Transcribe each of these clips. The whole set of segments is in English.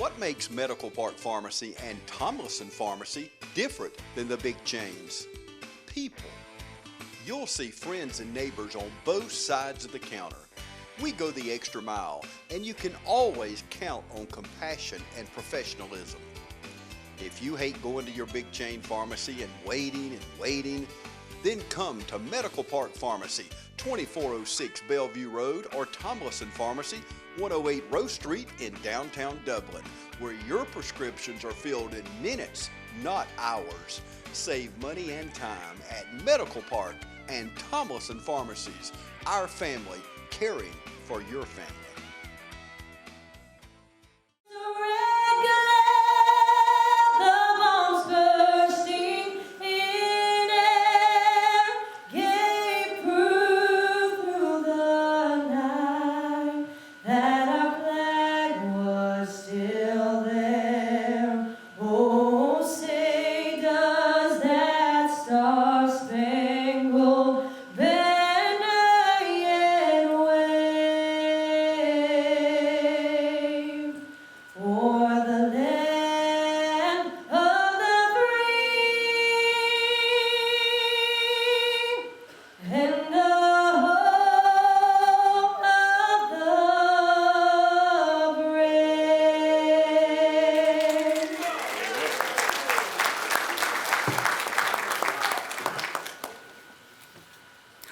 What makes Medical Park Pharmacy and Tomlinson Pharmacy different than the big chains? People. You'll see friends and neighbors on both sides of the counter. We go the extra mile, and you can always count on compassion and professionalism. If you hate going to your big chain pharmacy and waiting, then come to Medical Park Pharmacy, 2406 Bellevue Road, or Tomlinson Pharmacy, 108 Rose Street in downtown Dublin, where your prescriptions are filled in minutes, not hours. Save money and time at Medical Park and Tomlinson Pharmacies, our family caring for your family.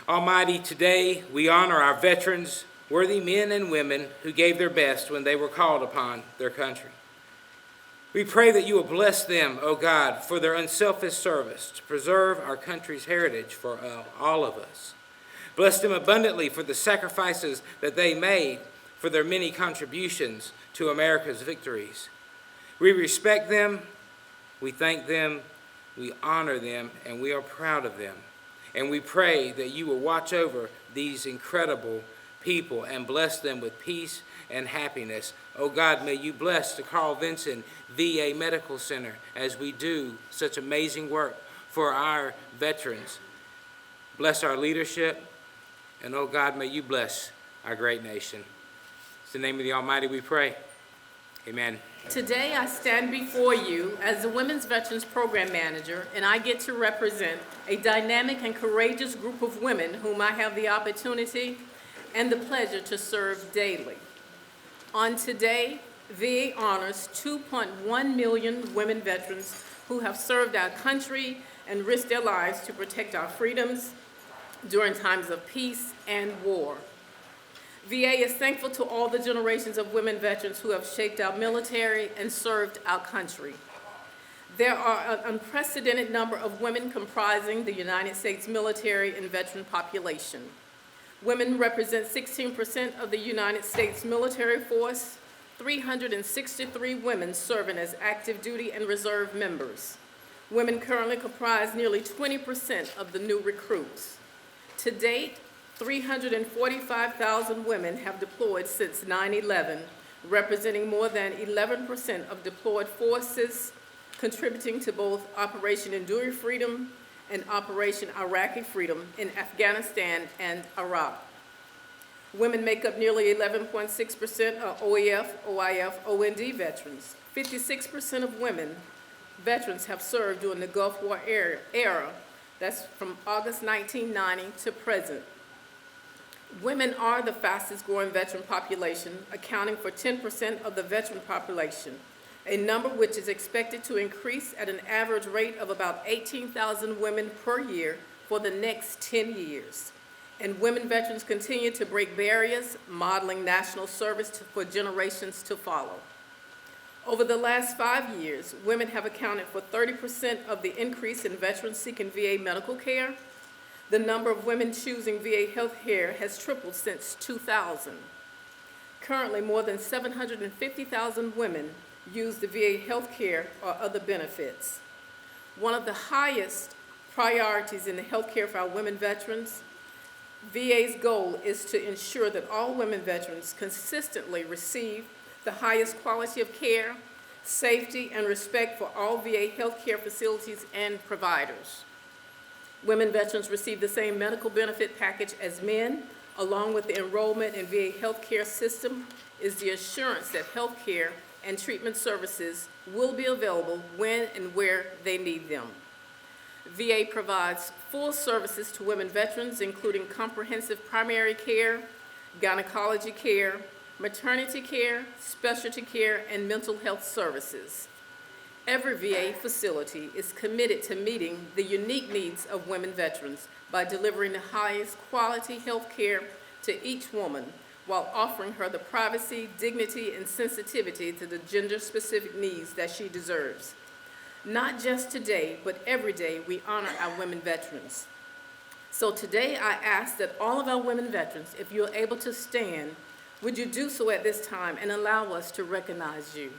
Almighty, today we honor our veterans, worthy men and women who gave their best when they were called upon their country. We pray that you will bless them, O God, for their unselfish service to preserve our country's heritage for all of us. Bless them abundantly for the sacrifices that they made, for their many contributions to America's victories. We respect them, we thank them, we honor them, and we are proud of them. And we pray that you will watch over these incredible people and bless them with peace and happiness. Oh God, may you bless the Carl Vinson VA Medical Center as we do such amazing work for our veterans. Bless our leadership, and oh God, may you bless our great nation. It's in the name of the Almighty we pray. Amen. Today I stand before you as the Women's Veterans Program Manager, and I get to represent a dynamic and courageous group of women whom I have the opportunity and the pleasure to serve daily. On today, VA honors 2.1 million women veterans who have served our country and risked their lives to protect our freedoms during times of peace and war. VA is thankful to all the generations of women veterans who have shaped our military and served our country. There are an unprecedented number of women comprising the United States military and veteran population. Women represent 16% of the United States military force, 363 women serving as active duty and reserve members. Women currently comprise nearly 20% of the new recruits. To date, 345,000 women have deployed since 9/11, representing more than 11% of deployed forces, contributing to both Operation Enduring Freedom and Operation Iraqi Freedom in Afghanistan and Iraq. Women make up nearly 11.6% of OEF, OIF, OND veterans. 56% of women veterans have served during the Gulf War era. That's from August 1990 to present. Women are the fastest growing veteran population, accounting for 10% of the veteran population, a number which is expected to increase at an average rate of about 18,000 women per year for the next 10 years. And women veterans continue to break barriers, modeling national service for generations to follow. Over the last 5 years, women have accounted for 30% of the increase in veterans seeking VA medical care. The number of women choosing VA health care has tripled since 2000. Currently, more than 750,000 women use the VA health care or other benefits. One of the highest priorities in the health care for our women veterans, VA's goal is to ensure that all women veterans consistently receive the highest quality of care, safety, and respect for all VA health care facilities and providers. Women veterans receive the same medical benefit package as men along with the enrollment in VA healthcare system, is the assurance that healthcare and treatment services will be available when and where they need them. VA provides full services to women veterans, including comprehensive primary care, gynecology care, maternity care, specialty care, and mental health services. Every VA facility is committed to meeting the unique needs of women veterans by delivering the highest quality health care to each woman while offering her the privacy, dignity, and sensitivity to the gender-specific needs that she deserves. Not just today, but every day, we honor our women veterans. So today, I ask that all of our women veterans, if you're able to stand, would you do so at this time and allow us to recognize you?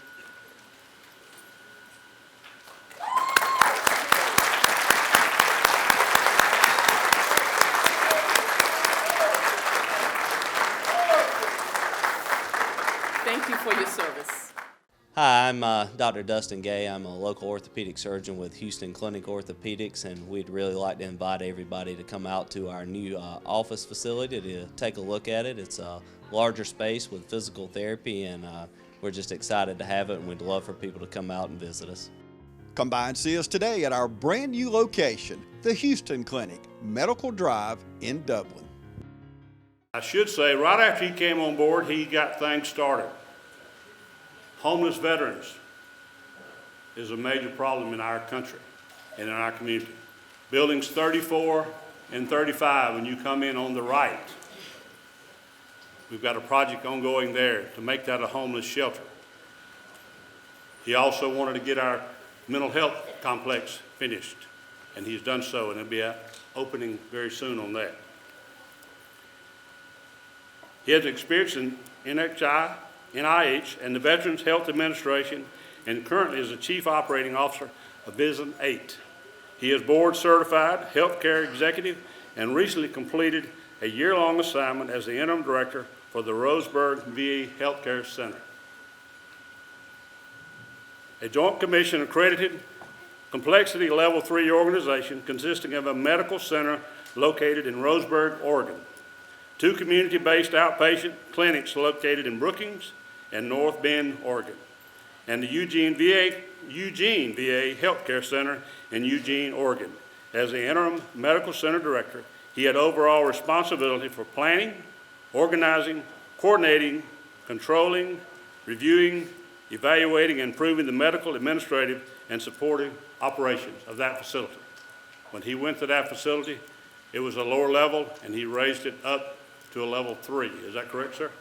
Thank you for your service. Hi, I'm Dr. Dustin Gay. I'm a local orthopedic surgeon with Houston Clinic Orthopedics, and we'd really like to invite everybody to come out to our new office facility to take a look at it. It's a larger space with physical therapy, and we're just excited to have it, and we'd love for people to come out and visit us. Come by and see us today at our brand new location, the Houston Clinic, Medical Drive in Dublin. I should say, right after he came on board, he got things started. Homeless veterans is a major problem in our country and in our community. Buildings 34 and 35, when you come in on the right, we've got a project ongoing there to make that a homeless shelter. He also wanted to get our mental health complex finished, and he's done so, and it'll be opening very soon on that. He has experience in NIH, and the Veterans Health Administration, and currently is the Chief Operating Officer of Vision 8. He is board certified healthcare executive and recently completed a year-long assignment as the interim director for the Roseburg VA Healthcare Center, a joint commission accredited complexity level 3 organization consisting of a medical center located in Roseburg, Oregon, 2 community-based outpatient clinics located in Brookings and North Bend, Oregon, and the Eugene VA Healthcare Center in Eugene, Oregon. As the interim medical center director, he had overall responsibility for planning, organizing, coordinating, controlling, reviewing, evaluating, and improving the medical, administrative, and supportive operations of that facility. When he went to that facility, it was a lower level, and he raised it up to a level 3. Is that correct, sir?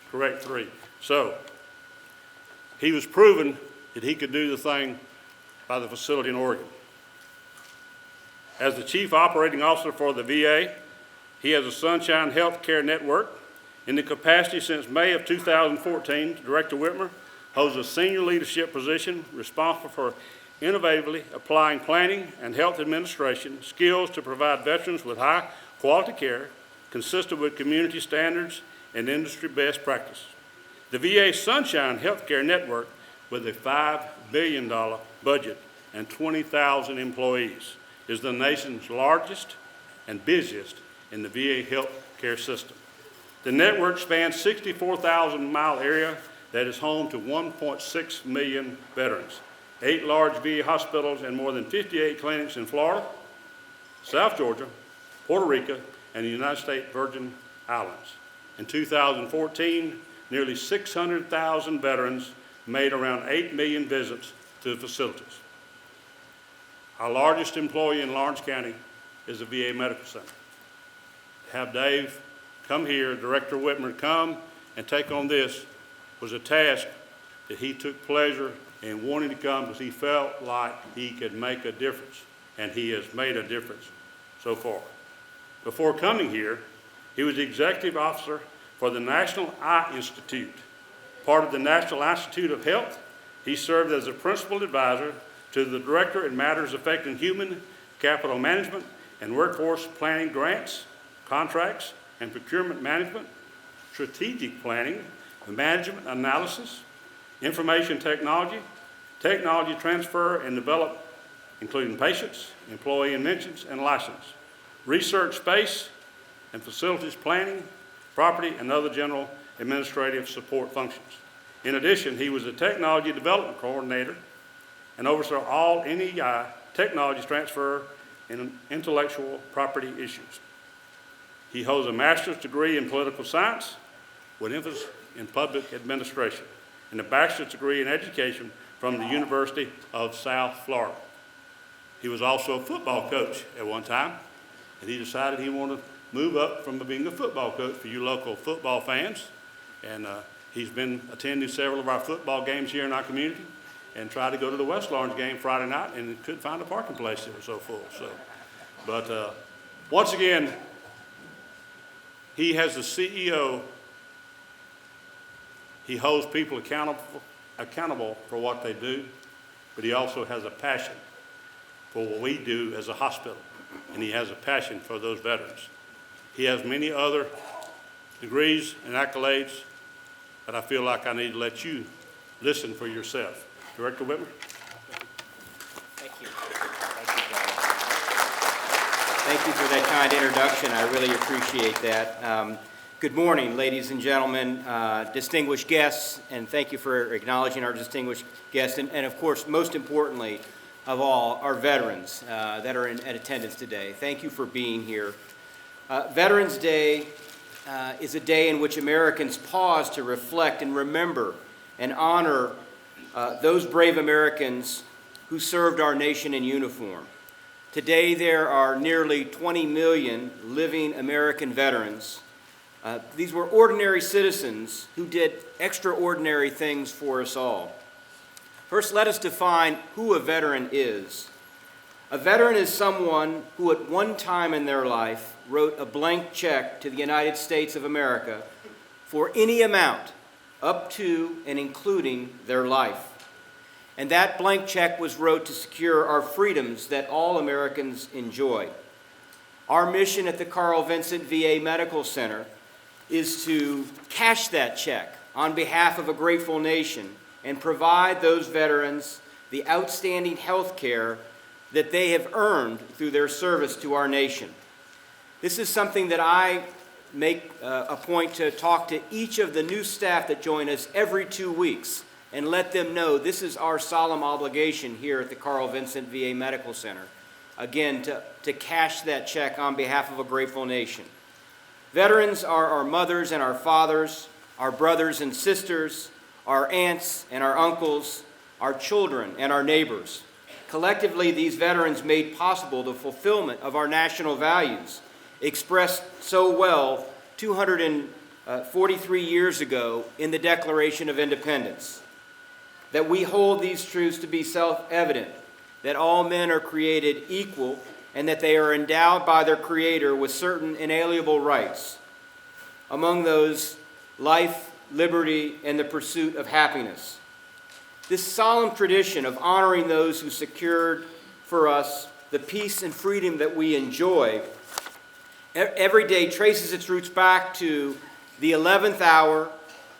Correct, 3. So he was proven that he could do the thing by the facility in Oregon. As the Chief Operating Officer for the VA, he has a Sunshine Healthcare Network. In the capacity since May of 2014, Director Whitmer holds a senior leadership position responsible for innovatively applying planning and health administration skills to provide veterans with high quality care consistent with community standards and industry best practice. The VA Sunshine Healthcare Network, with a $5 billion budget and 20,000 employees, is the nation's largest and busiest in the VA healthcare system. The network spans 64,000-mile area that is home to 1.6 million veterans, 8 large VA hospitals, and more than 58 clinics in Florida, South Georgia, Puerto Rico, and the United States Virgin Islands. In 2014, nearly 600,000 veterans made around 8 million visits to the facilities. Our largest employee in Lawrence County is the VA Medical Center. Have Dave come here, Director Whitmer come and take on this was a task that he took pleasure in wanting to come because he felt like he could make a difference, and he has made a difference so far. Before coming here, he was the executive officer for the National Eye Institute. Part of the National Institute of Health, he served as a principal advisor to the director in matters affecting human capital management and workforce planning grants, contracts, and procurement management, strategic planning, management analysis, information technology, technology transfer and development, including patients, employee mentions, and license, research space, and facilities planning, property, and other general administrative support functions. In addition, he was a technology development coordinator and oversaw all NEI technology transfer and intellectual property issues. He holds a master's degree in political science with emphasis in public administration and a bachelor's degree in education from the University of South Florida. He was also a football coach at one time, and he decided he wanted to move up from being a football coach for you local football fans. And he's been attending several of our football games here in our community and tried to go to the West Lawrence game Friday night and couldn't find a parking place that was so full. But once again, he has the CEO. He holds people accountable for what they do, but he also has a passion for what we do as a hospital, and he has a passion for those veterans. He has many other degrees and accolades, but I feel like I need to let you listen for yourself. Director Whitmer. Thank you. Thank you, John. Thank you for that kind introduction. I really appreciate that. Good morning, ladies and gentlemen, distinguished guests, and thank you for acknowledging our distinguished guests, and of course, most importantly of all, our veterans that are in attendance today. Thank you for being here. Veterans Day is a day in which Americans pause to reflect and remember and honor those brave Americans who served our nation in uniform. Today, there are nearly 20 million living American veterans. These were ordinary citizens who did extraordinary things for us all. First, let us define who a veteran is. A veteran is someone who at one time in their life wrote a blank check to the United States of America for any amount up to and including their life. And that blank check was wrote to secure our freedoms that all Americans enjoy. Our mission at the Carl Vincent VA Medical Center is to cash that check on behalf of a grateful nation and provide those veterans the outstanding health care that they have earned through their service to our nation. This is something that I make a point to talk to each of the new staff that join us every 2 weeks and let them know this is our solemn obligation here at the Carl Vincent VA Medical Center. Again, to cash that check on behalf of a grateful nation. Veterans are our mothers and our fathers, our brothers and sisters, our aunts and our uncles, our children and our neighbors. Collectively, these veterans made possible the fulfillment of our national values, expressed so well 243 years ago in the Declaration of Independence. That we hold these truths to be self-evident, that all men are created equal and that they are endowed by their Creator with certain inalienable rights. Among those, life, liberty, and the pursuit of happiness. This solemn tradition of honoring those who secured for us the peace and freedom that we enjoy every day traces its roots back to the 11th hour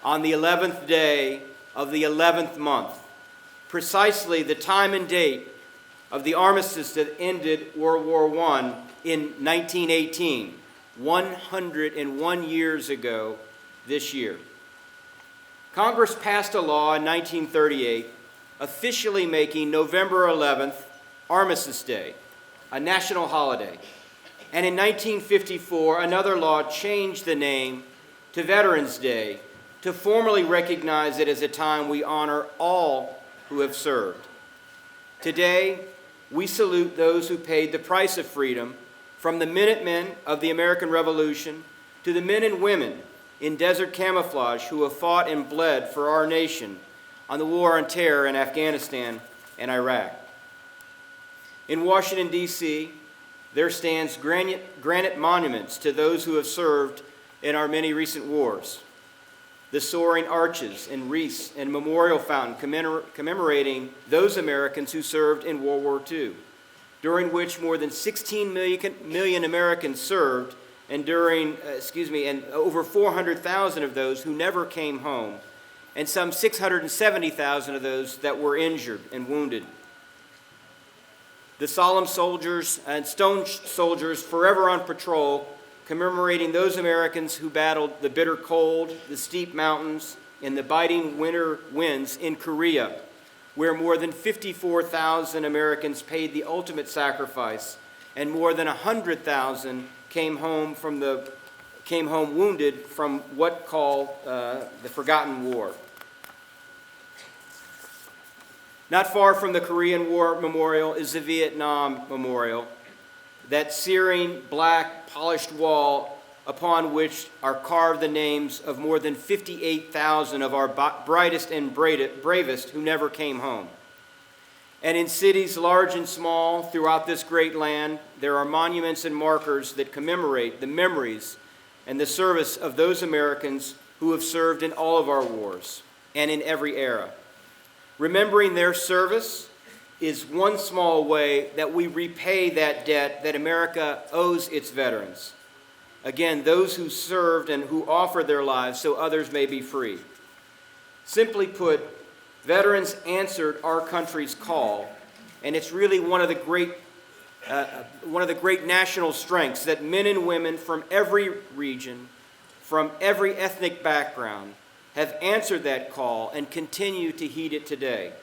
on the 11th day of the 11th month, precisely the time and date of the armistice that ended World War I in 1918, 101 years ago this year. Congress passed a law in 1938 officially making November 11th Armistice Day, a national holiday. And in 1954, another law changed the name to Veterans Day to formally recognize it as a time we honor all who have served. Today, we salute those who paid the price of freedom, from the Minutemen of the American Revolution to the men and women in desert camouflage who have fought and bled for our nation on the war on terror in Afghanistan and Iraq. In Washington, D.C., there stands granite monuments to those who have served in our many recent wars. The soaring arches and wreaths and memorial fountain commemorating those Americans who served in World War II, during which more than 16 million Americans served, and over 400,000 of those who never came home, and some 670,000 of those that were injured and wounded. The solemn soldiers and stone soldiers forever on patrol commemorating those Americans who battled the bitter cold, the steep mountains, and the biting winter winds in Korea, where more than 54,000 Americans paid the ultimate sacrifice, and more than 100,000 came home wounded from what called the Forgotten War. Not far from the Korean War Memorial is the Vietnam Memorial, that searing black polished wall upon which are carved the names of more than 58,000 of our brightest and bravest who never came home. And in cities large and small throughout this great land, there are monuments and markers that commemorate the memories and the service of those Americans who have served in all of our wars and in every era. Remembering their service is one small way that we repay that debt that America owes its veterans. Again, those who served and who offered their lives so others may be free. Simply put, veterans answered our country's call, and it's really one of the great national strengths that men and women from every region, from every ethnic background, have answered that call and continue to heed it today.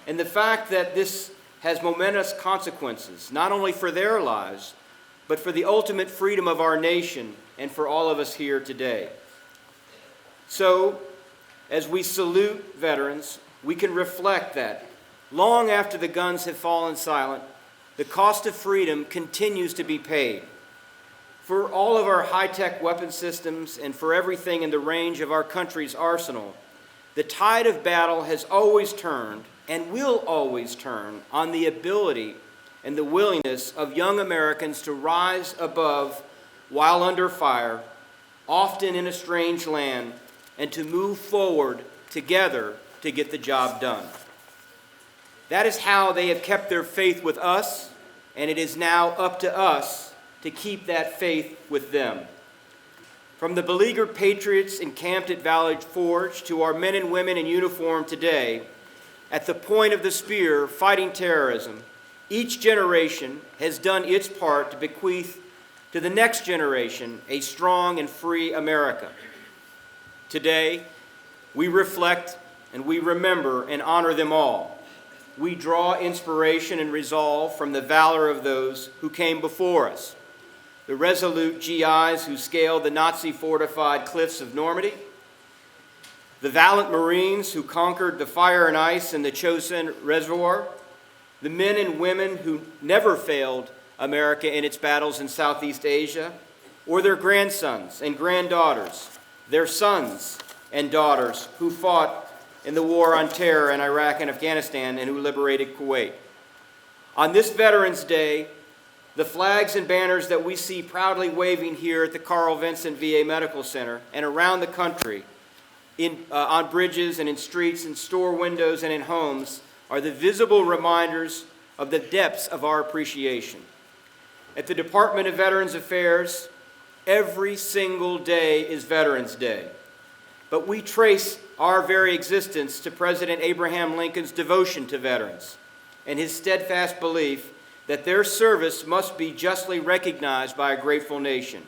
And the fact that this has momentous consequences, not only for their lives, but for the ultimate freedom of our nation and for all of us here today. So, as we salute veterans, we can reflect that long after the guns have fallen silent, the cost of freedom continues to be paid. For all of our high-tech weapon systems and for everything in the range of our country's arsenal, the tide of battle has always turned and will always turn on the ability and the willingness of young Americans to rise above while under fire, often in a strange land, and to move forward together to get the job done. That is how they have kept their faith with us, and it is now up to us to keep that faith with them. From the beleaguered patriots encamped at Valley Forge to our men and women in uniform today, at the point of the spear fighting terrorism, each generation has done its part to bequeath to the next generation a strong and free America. Today, we reflect and we remember and honor them all. We draw inspiration and resolve from the valor of those who came before us. The resolute GIs who scaled the Nazi-fortified cliffs of Normandy, the valiant Marines who conquered the fire and ice in the Chosin Reservoir, the men and women who never failed America in its battles in Southeast Asia, or their grandsons and granddaughters, their sons and daughters who fought in the war on terror in Iraq and Afghanistan and who liberated Kuwait. On this Veterans Day, the flags and banners that we see proudly waving here at the Carl Vinson VA Medical Center and around the country, on bridges and in streets and store windows and in homes, are the visible reminders of the depths of our appreciation. At the Department of Veterans Affairs, every single day is Veterans Day. But we trace our very existence to President Abraham Lincoln's devotion to veterans and his steadfast belief that their service must be justly recognized by a grateful nation.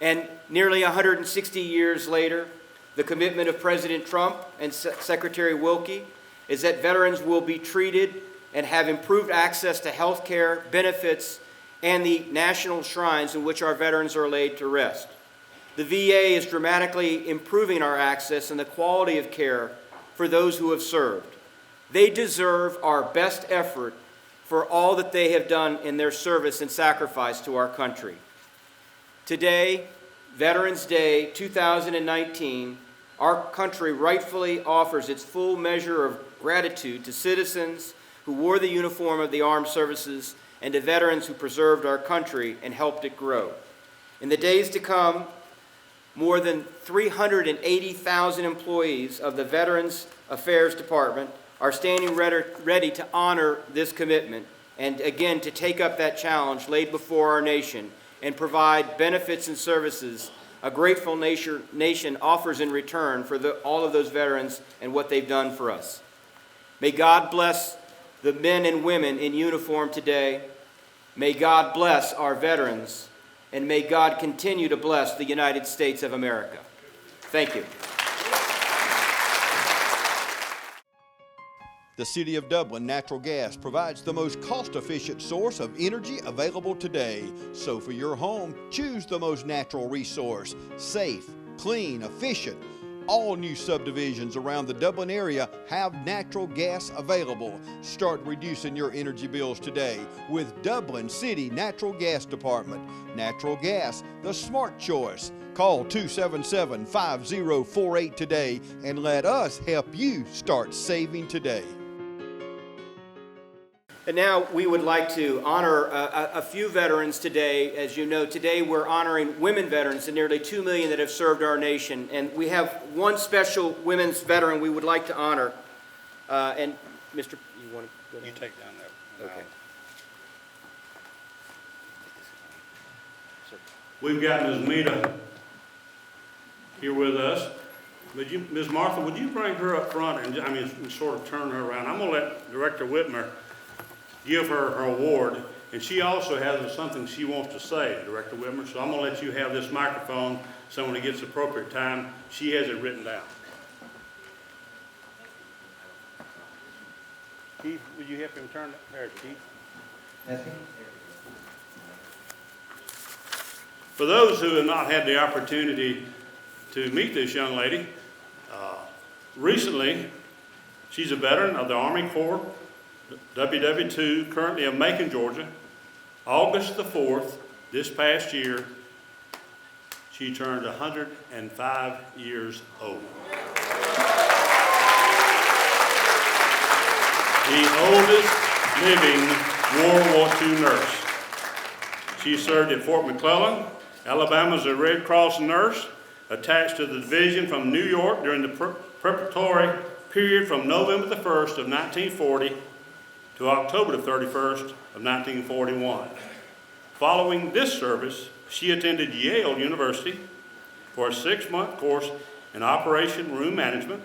And nearly 160 years later, the commitment of President Trump and Secretary Wilkie is that veterans will be treated and have improved access to health care, benefits, and the national shrines in which our veterans are laid to rest. The VA is dramatically improving our access and the quality of care for those who have served. They deserve our best effort for all that they have done in their service and sacrifice to our country. Today, Veterans Day 2019, our country rightfully offers its full measure of gratitude to citizens who wore the uniform of the armed services and to veterans who preserved our country and helped it grow. In the days to come, more than 380,000 employees of the Veterans Affairs Department are standing ready to honor this commitment and again to take up that challenge laid before our nation and provide benefits and services a grateful nation offers in return for all of those veterans and what they've done for us. May God bless the men and women in uniform today. May God bless our veterans, and may God continue to bless the United States of America. Thank you. The City of Dublin Natural Gas provides the most cost-efficient source of energy available today. So for your home, choose the most natural resource. Safe, clean, efficient. All new subdivisions around the Dublin area have natural gas available. Start reducing your energy bills today with Dublin City Natural Gas Department. Natural gas, the smart choice. Call 277-5048 today and let us help you start saving today. And now we would like to honor a few veterans today. As you know, today we're honoring women veterans, the nearly 2 million that have served our nation. And we have one special women's veteran we would like to honor. And Mr. You want to go down? You take down that. Okay. We've got Ms. Mita here with us. Ms. Martha, would you bring her up front and, sort of turn her around? I'm going to let Director Whitmer give her her award, and she also has something she wants to say, Director Whitmer, so I'm going to let you have this microphone so when it gets appropriate time, she has it written down. Keith, would you help him turn that? There's Keith. For those who have not had the opportunity to meet this young lady, recently she's a veteran of the Army Corps, WW2, currently of Macon, Georgia. August the 4th, this past year, she turned 105 years old. The oldest living World War II nurse. She served at Fort McClellan, Alabama, as a Red Cross nurse, attached to the division from New York during the preparatory period from November the 1st of 1940 to October the 31st of 1941. Following this service, she attended Yale University for a 6-month course in Operation Room Management,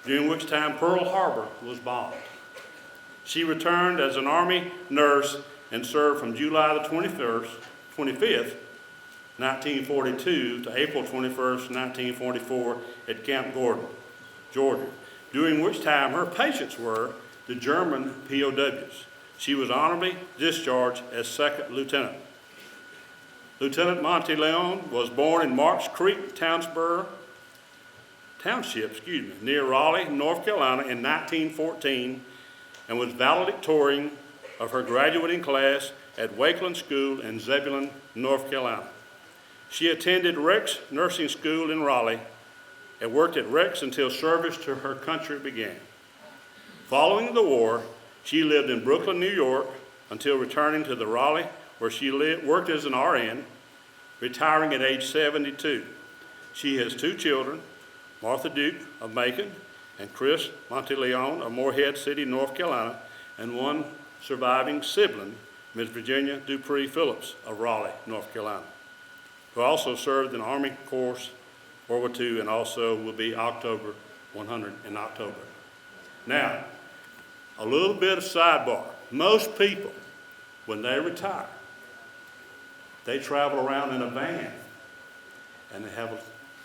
during which time Pearl Harbor was bombed. She returned as an Army nurse and served from July the 25th, 1942 to April 21st, 1944 at Camp Gordon, Georgia, during which time her patients were the German POWs. She was honorably discharged as second lieutenant. Lieutenant Monty Leon was born in Marks Creek Township, near Raleigh, North Carolina in 1914, and was valedictorian of her graduating class at Wakeland School in Zebulon, North Carolina. She attended Rex Nursing School in Raleigh and worked at Rex until service to her country began. Following the war, she lived in Brooklyn, New York, until returning to the Raleigh, where she worked as an RN, retiring at age 72. She has 2 children, Martha Duke of Macon and Chris Monteleone of Morehead City, North Carolina, and 1 surviving sibling, Ms. Virginia Dupree Phillips of Raleigh, North Carolina, who also served in Army Corps World War II and also will be 100 in October. Now, a little bit of sidebar. Most people, when they retire, they travel around in a van and they have a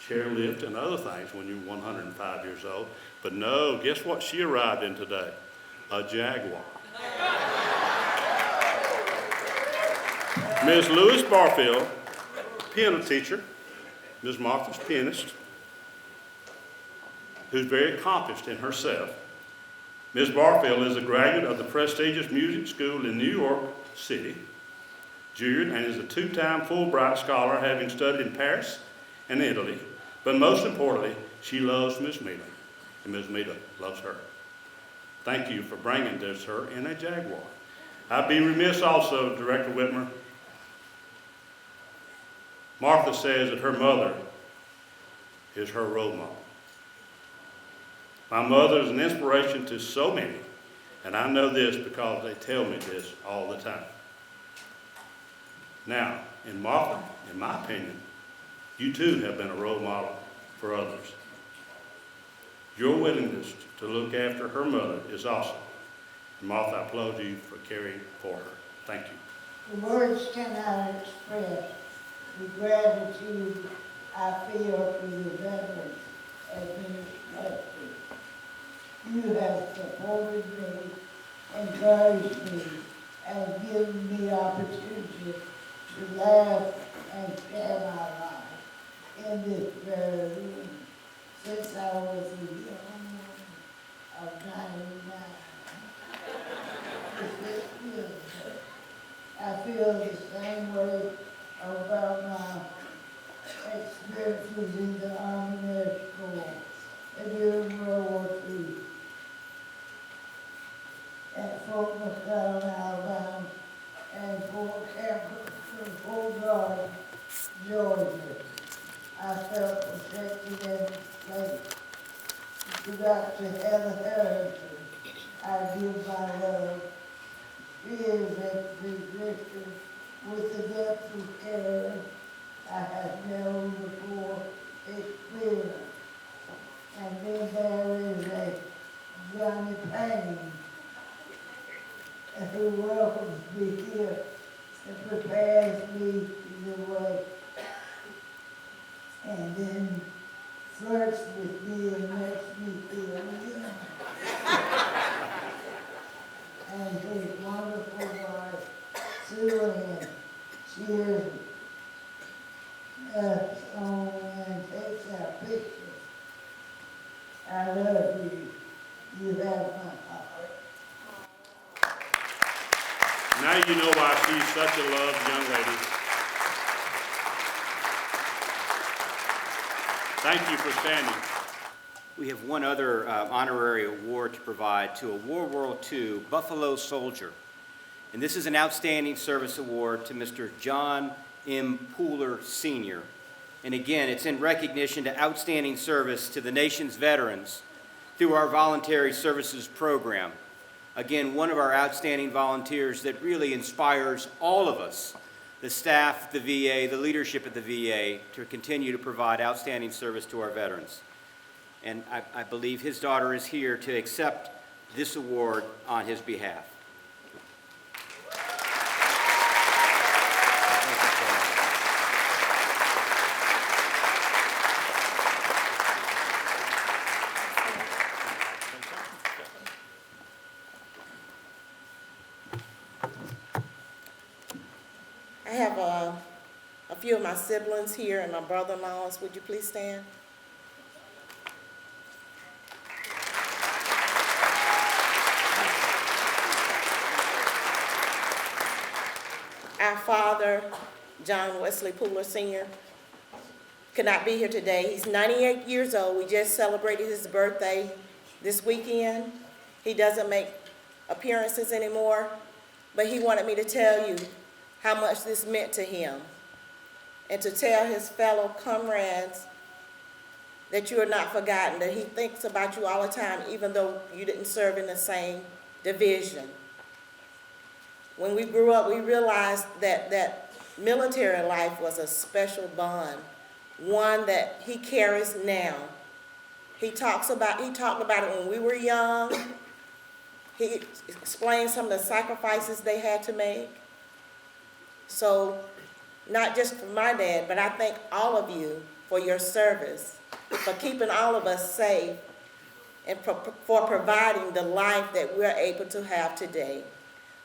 chairlift and other things when you're 105 years old. But no, guess what she arrived in today? A Jaguar. Ms. Louise Barfield, piano teacher, Ms. Martha's pianist, who's very accomplished in herself. Ms. Barfield is a graduate of the prestigious music school in New York City, Juilliard, and is a 2-time Fulbright scholar, having studied in Paris and Italy. But most importantly, she loves Ms. Mita, and Ms. Mita loves her. Thank you for bringing this her in a Jaguar. I'd be remiss also, Director Whitmer. Martha says that her mother is her role model. My mother is an inspiration to so many, and I know this because they tell me this all the time. Now, in Martha, in my opinion, you too have been a role model for others. Your willingness to look after her mother is awesome. And Martha, I applaud you for caring for her. Thank you. The words cannot express the gratitude I feel for the veterans has been reflected. You have supported me, encouraged me, and given me opportunity to laugh and share my life in this very room since I was a young woman of 99. I feel the same way about my experiences in the Army Air Corps during World War II at Fort McClellan, Alabama, and Fort Garden, Georgia. I felt protected and safe. To Dr. Heather Harrison, I give my love. She is a physician with the depth of care I have never before experienced. And then there is a Johnny Payne who welcomes me here and prepares me the way. And then flirts with me and makes me feel young. And his wonderful wife, Sue Ann, she is on and takes our pictures. I love you. You have my heart. Now you know why she's such a loved young lady. Thank you for standing. We have one other honorary award to provide to a World War II Buffalo soldier. And this is an Outstanding Service Award to Mr. John M. Pooler, Sr. And again, it's in recognition to outstanding service to the nation's veterans through our Voluntary Services Program. Again, one of our outstanding volunteers that really inspires all of us, the staff, the VA, the leadership at the VA, to continue to provide outstanding service to our veterans. And I believe his daughter is here to accept this award on his behalf. I have a few of my siblings here and my brother-in-laws. Would you please stand? Our father, John Wesley Pooler Sr., could not be here today. He's 98 years old. We just celebrated his birthday this weekend. He doesn't make appearances anymore, but he wanted me to tell you how much this meant to him, and to tell his fellow comrades that you are not forgotten, that he thinks about you all the time, even though you didn't serve in the same division. When we grew up, we realized that military life was a special bond, one that he carries now. He talked about it when we were young. He explained some of the sacrifices they had to make. So, not just for my dad, but I thank all of you for your service, for keeping all of us safe, and for providing the life that we're able to have today.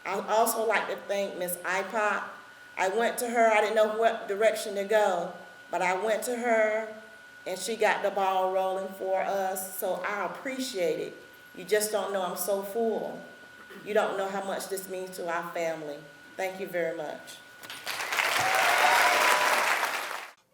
I'd also like to thank Ms. IPOC. I went to her, I didn't know what direction to go, but I went to her and she got the ball rolling for us, so I appreciate it. You just don't know, I'm so full. You don't know how much this means to our family. Thank you very much.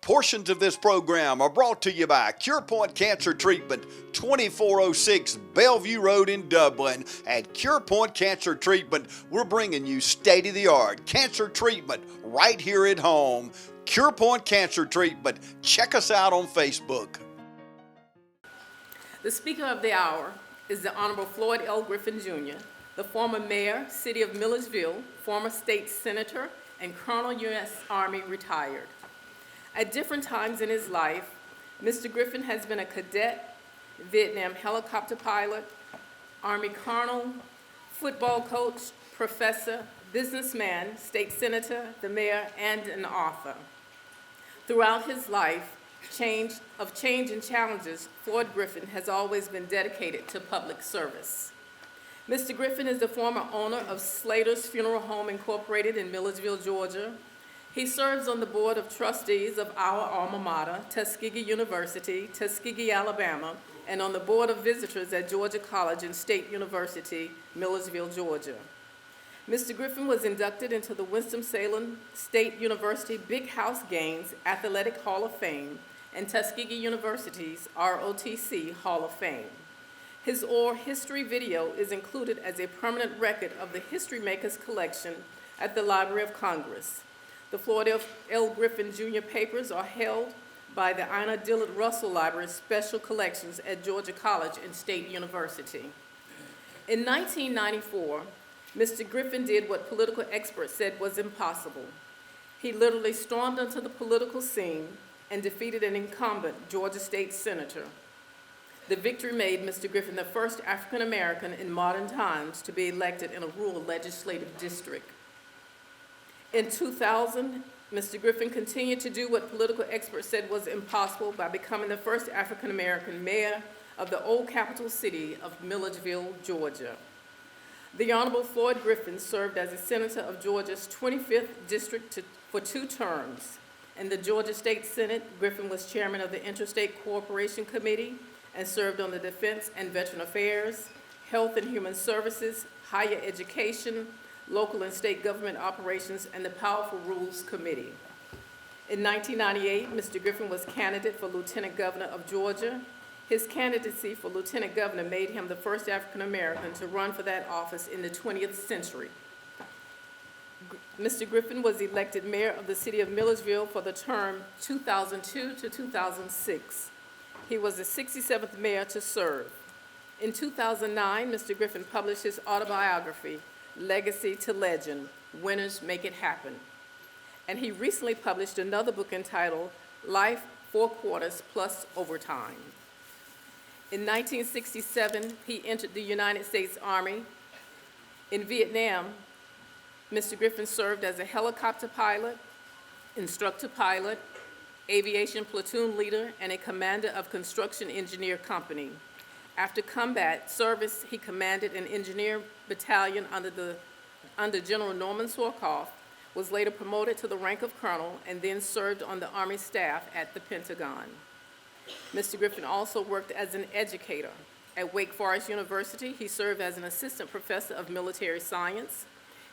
Portions of this program are brought to you by CurePoint Cancer Treatment, 2406 Bellevue Road in Dublin. At CurePoint Cancer Treatment, we're bringing you state-of-the-art cancer treatment right here at home. CurePoint Cancer Treatment. Check us out on Facebook. The speaker of the hour is the Honorable Floyd L. Griffin, Jr., the former mayor, City of Millersville, former state senator, and Colonel U.S. Army retired. At different times in his life, Mr. Griffin has been a cadet, Vietnam helicopter pilot, Army colonel, football coach, professor, businessman, state senator, the mayor, and an author. Throughout his life, change and challenges, Floyd Griffin has always been dedicated to public service. Mr. Griffin is the former owner of Slater's Funeral Home Incorporated in Milledgeville, Georgia. He serves on the Board of Trustees of our alma mater, Tuskegee University, Tuskegee, Alabama, and on the Board of Visitors at Georgia College and State University, Milledgeville, Georgia. Mr. Griffin was inducted into the Winston-Salem State University Big House Games Athletic Hall of Fame and Tuskegee University's ROTC Hall of Fame. His oral history video is included as a permanent record of the History Makers collection at the Library of Congress. The Floyd L. Griffin Jr. papers are held by the Ina Dillard Russell Library Special Collections at Georgia College and State University. In 1994, Mr. Griffin did what political experts said was impossible. He literally stormed onto the political scene and defeated an incumbent Georgia State Senator. The victory made Mr. Griffin the first African American in modern times to be elected in a rural legislative district. In 2000, Mr. Griffin continued to do what political experts said was impossible by becoming the first African American mayor of the old capital city of Milledgeville, Georgia. The Honorable Floyd Griffin served as a senator of Georgia's 25th district for 2 terms. In the Georgia State Senate, Griffin was chairman of the Interstate Cooperation Committee and served on the Defense and Veteran Affairs, Health and Human Services, Higher Education, Local and State Government Operations, and the Powerful Rules Committee. In 1998, Mr. Griffin was candidate for Lieutenant Governor of Georgia. His candidacy for Lieutenant Governor made him the first African American to run for that office in the 20th century. Mr. Griffin was elected mayor of the city of Milledgeville for the term 2002 to 2006. He was the 67th mayor to serve. In 2009, Mr. Griffin published his autobiography, Legacy to Legend, Winners Make It Happen. And he recently published another book entitled Life 4 Quarters Plus Overtime. In 1967, he entered the United States Army. In Vietnam, Mr. Griffin served as a helicopter pilot, instructor pilot, aviation platoon leader, and a commander of construction engineer company. After combat service, he commanded an engineer battalion under General Norman Sorkoff, was later promoted to the rank of colonel, and then served on the Army staff at the Pentagon. Mr. Griffin also worked as an educator. At Wake Forest University, he served as an assistant professor of military science.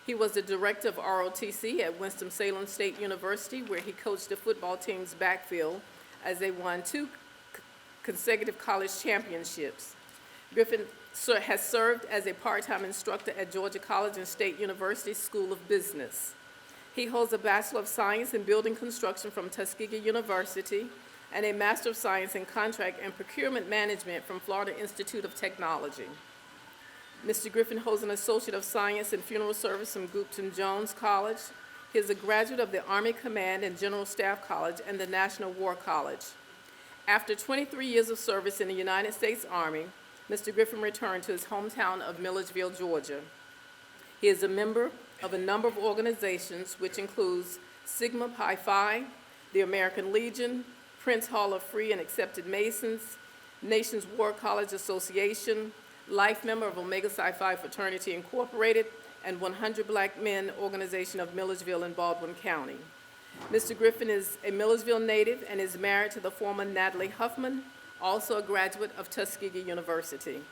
He was the director of ROTC at Winston-Salem State University, where he coached the football team's backfield as they won 2 consecutive college championships. Griffin has served as a part-time instructor at Georgia College and State University School of Business. He holds a Bachelor of Science in Building Construction from Tuskegee University and a Master of Science in Contract and Procurement Management from Florida Institute of Technology. Mr. Griffin holds an Associate of Science in Funeral Service from Gupton Jones College. He is a graduate of the Army Command and General Staff College and the National War College. After 23 years of service in the United States Army, Mr. Griffin returned to his hometown of Milledgeville, Georgia. He is a member of a number of organizations, which includes Sigma Pi Phi, the American Legion, Prince Hall of Free and Accepted Masons, Nations War College Association, life member of Omega Psi Phi Fraternity Incorporated, and 100 Black Men Organization of Milledgeville and Baldwin County. Mr. Griffin is a Milledgeville native and is married to the former Natalie Huffman, also a graduate of Tuskegee University.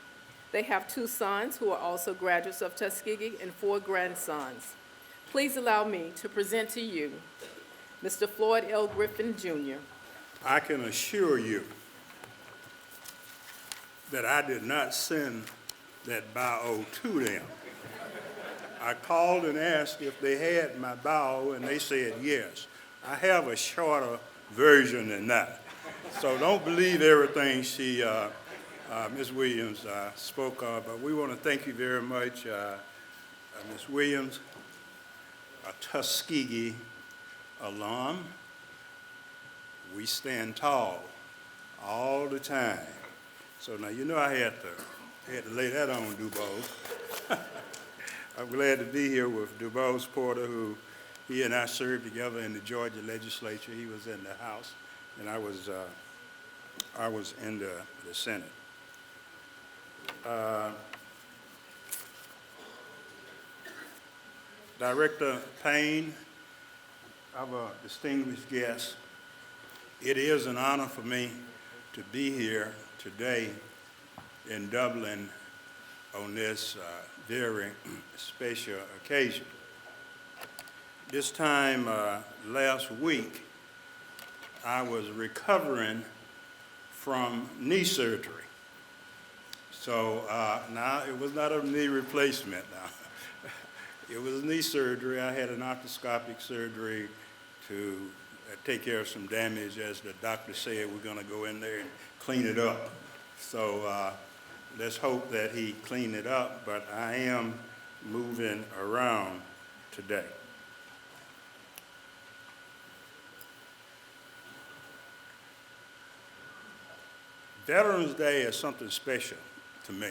They have 2 sons who are also graduates of Tuskegee and 4 grandsons. Please allow me to present to you Mr. Floyd L. Griffin, Jr. I can assure you that I did not send that bio to them. I called and asked if they had my bio, and they said yes. I have a shorter version than that. So don't believe everything Ms. Williams spoke of, but we want to thank you very much, Ms. Williams, a Tuskegee alum. We stand tall all the time. So now, you know, I had to lay that on DuBose. I'm glad to be here with DuBose Porter, who He and I served together in the Georgia legislature. He was in the House, and I was in the Senate. Director Payne, our distinguished guest, it is an honor for me to be here today in Dublin on this very special occasion. This time last week, I was recovering from knee surgery. So now it was not a knee replacement now. It was knee surgery. I had an arthroscopic surgery to take care of some damage. As the doctor said, we're going to go in there and clean it up. So let's hope that he cleaned it up, but I am moving around today. Veterans Day is something special to me.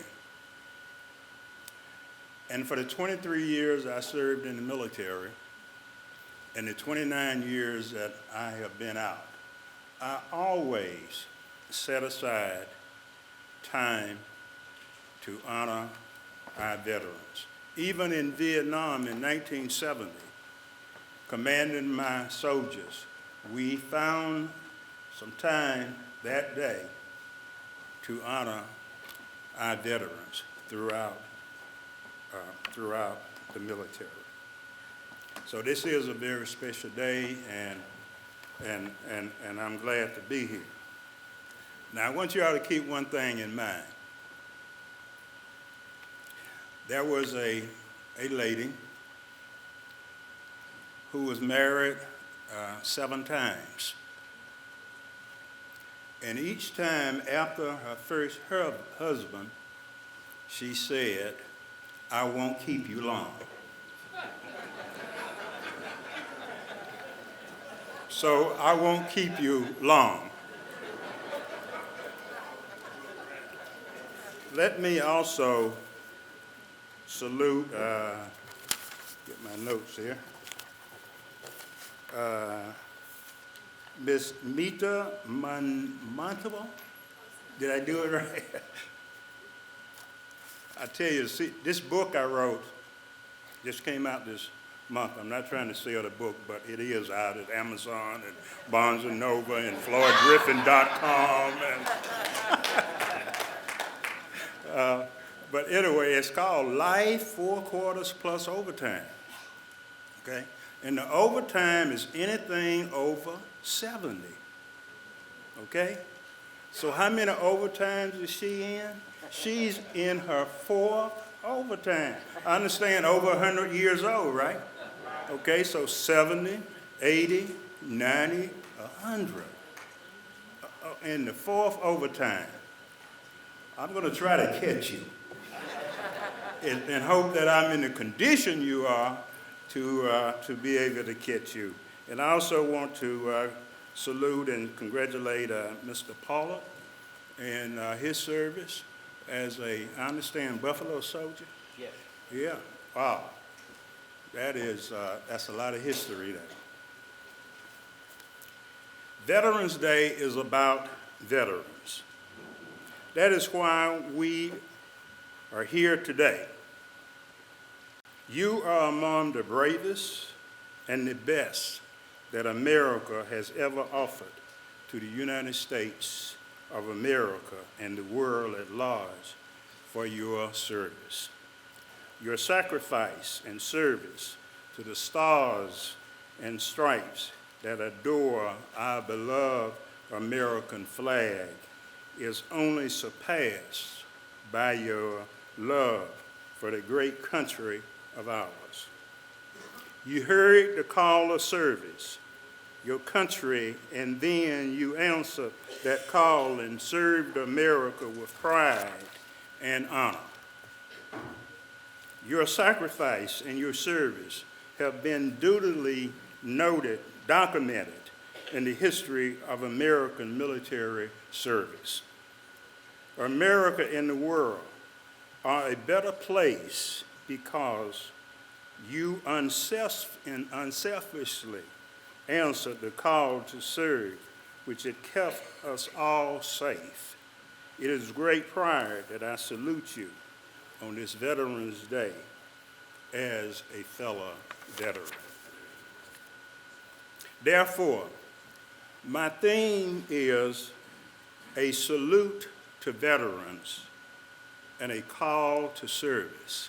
And for the 23 years I served in the military, and the 29 years that I have been out, I always set aside time to honor our veterans. Even in Vietnam in 1970, commanding my soldiers, we found some time that day to honor our veterans throughout the military. So this is a very special day, and I'm glad to be here. Now I want you all to keep one thing in mind. There was a lady who was married 7 times. And each time after her first husband, she said, "I won't keep you long." So I won't keep you long. Let me also salute, get my notes here, Miss Mita Montable. Did I do it right? I tell you, see, this book I wrote just came out this month. I'm not trying to sell the book, but it is out at Amazon and Barnes & Noble and FloydGriffin.com. But anyway, it's called Life 4 Quarters Plus Overtime. Okay? And the overtime is anything over 70. Okay? So how many overtimes is she in? She's in her 4th overtime. I understand over 100 years old, right? Okay, so 70, 80, 90, 100. In the 4th overtime. I'm going to try to catch you and hope that I'm in the condition you are to be able to catch you. And I also want to salute and congratulate Mr. Pollard and his service as I understand, Buffalo soldier? Yes. Yeah, wow. That's a lot of history there. Veterans Day is about veterans. That is why we are here today. You are among the bravest and the best that America has ever offered to the United States of America and the world at large for your service. Your sacrifice and service to the stars and stripes that adore our beloved American flag is only surpassed by your love for the great country of ours. You heard the call of service, your country, and then you answered that call and served America with pride and honor. Your sacrifice and your service have been dutifully noted, documented in the history of American military service. America and the world are a better place because You unselfishly answered the call to serve, which had kept us all safe. It is with great pride that I salute you on this Veterans Day as a fellow veteran. Therefore, my theme is a salute to veterans and a call to service.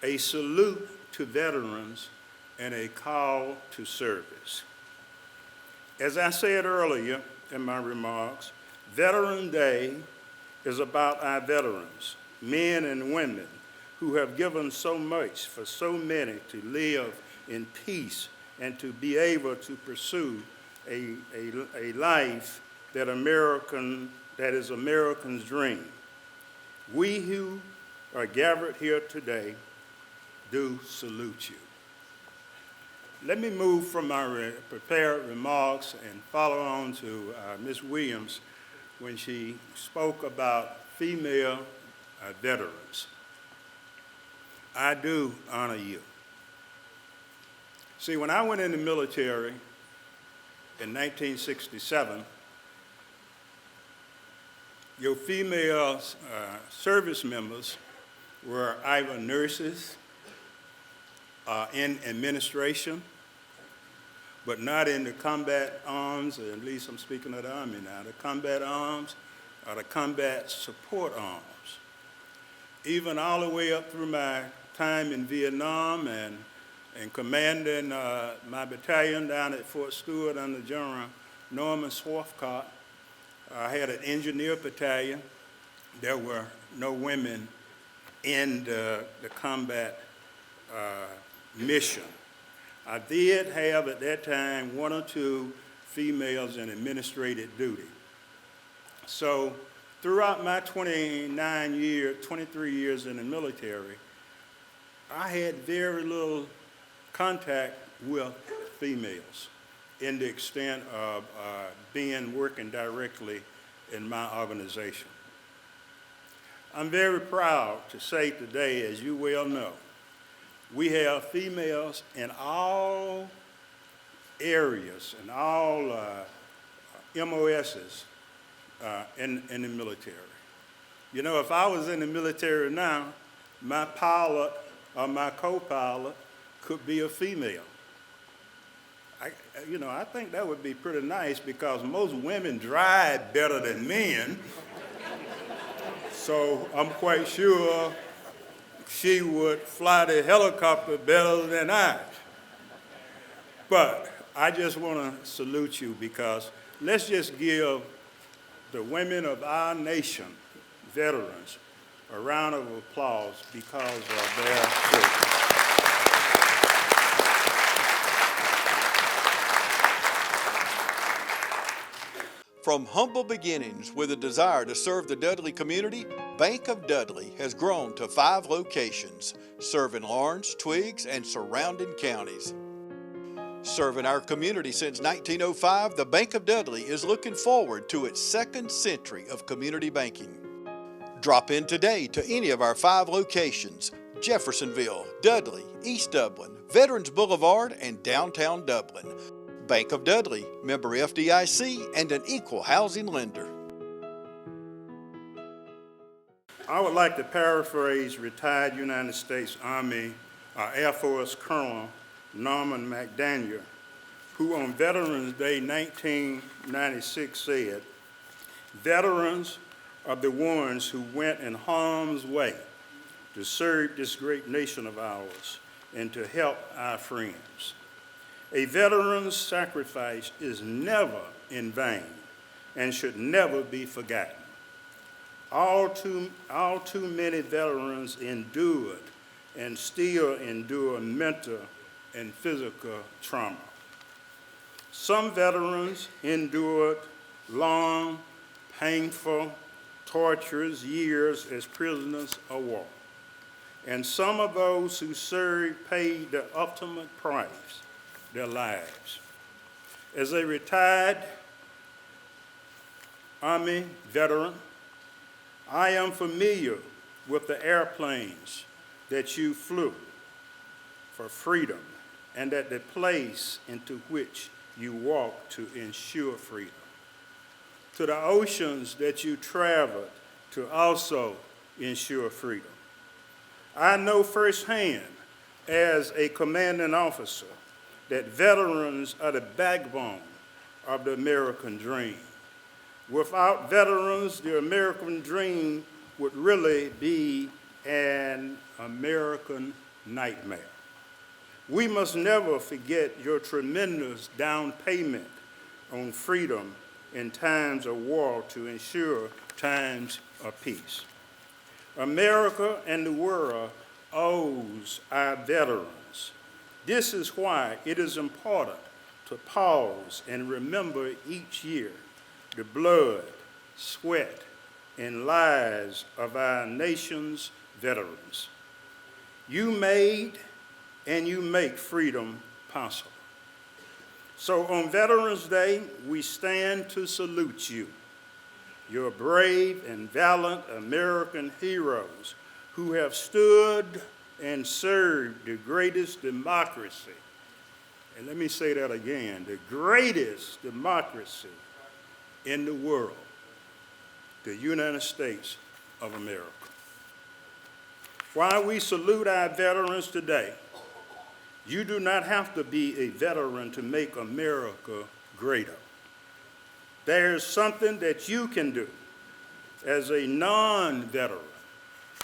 A salute to veterans and a call to service. As I said earlier in my remarks, Veteran Day is about our veterans, men and women who have given so much for so many to live in peace and to be able to pursue a life that is American's dream. We who are gathered here today do salute you. Let me move from my prepared remarks and follow on to Ms. Williams when she spoke about female veterans. I do honor you. See, when I went in the military in 1967, your female service members were either nurses, in administration, but not in the combat arms, or at least I'm speaking of the Army now, the combat arms or the combat support arms. Even all the way up through my time in Vietnam and commanding my battalion down at Fort Stewart under General Norman Swarthcott, I had an engineer battalion. There were no women in the combat mission. I did have at that time 1 or 2 females in administrative duty. So throughout my 23 years in the military, I had very little contact with females in the extent of working directly in my organization. I'm very proud to say today, as you well know, we have females in all areas and all MOSs in the military. You know, if I was in the military now, my pilot or my co-pilot could be a female. I think that would be pretty nice because most women drive better than men. So I'm quite sure she would fly the helicopter better than I. But I just want to salute you because let's just give the women of our nation, veterans, a round of applause because of their service. From humble beginnings with a desire to serve the Dudley community, Bank of Dudley has grown to 5 locations, serving Lawrence, Twiggs, and surrounding counties. Serving our community since 1905, the Bank of Dudley is looking forward to its 2nd century of community banking. Drop in today to any of our 5 locations: Jeffersonville, Dudley, East Dublin, Veterans Boulevard, and downtown Dublin. Bank of Dudley, member FDIC, and an equal housing lender. I would like to paraphrase retired United States Army Air Force Colonel Norman McDaniel, who on Veterans Day 1996 said, "Veterans are the ones who went in harm's way to serve this great nation of ours and to help our friends. A veteran's sacrifice is never in vain and should never be forgotten. All too many veterans endured and still endure mental and physical trauma. Some veterans endured long, painful, torturous years as prisoners of war. And some of those who served paid the ultimate price, their lives. As a retired Army veteran, I am familiar with the airplanes that you flew, for freedom and at the place into which you walk to ensure freedom. To the oceans that you traveled to also ensure freedom. I know firsthand as a commanding officer that veterans are the backbone of the American dream. Without veterans, the American dream would really be an American nightmare. We must never forget your tremendous down payment on freedom in times of war to ensure times of peace. America and the world owes our veterans. This is why it is important to pause and remember each year the blood, sweat, and lives of our nation's veterans. You made and you make freedom possible. So on Veterans Day, we stand to salute you. You're brave and valiant American heroes who have stood and served the greatest democracy. And let me say that again, the greatest democracy in the world, the United States of America. While we salute our veterans today, you do not have to be a veteran to make America greater. There's something that you can do as a non-veteran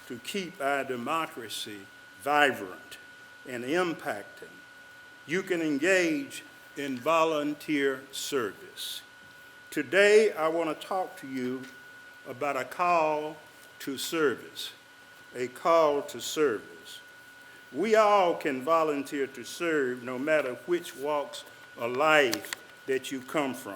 to keep our democracy vibrant and impacting. You can engage in volunteer service. Today, I want to talk to you about a call to service, a call to service. We all can volunteer to serve no matter which walks of life that you come from.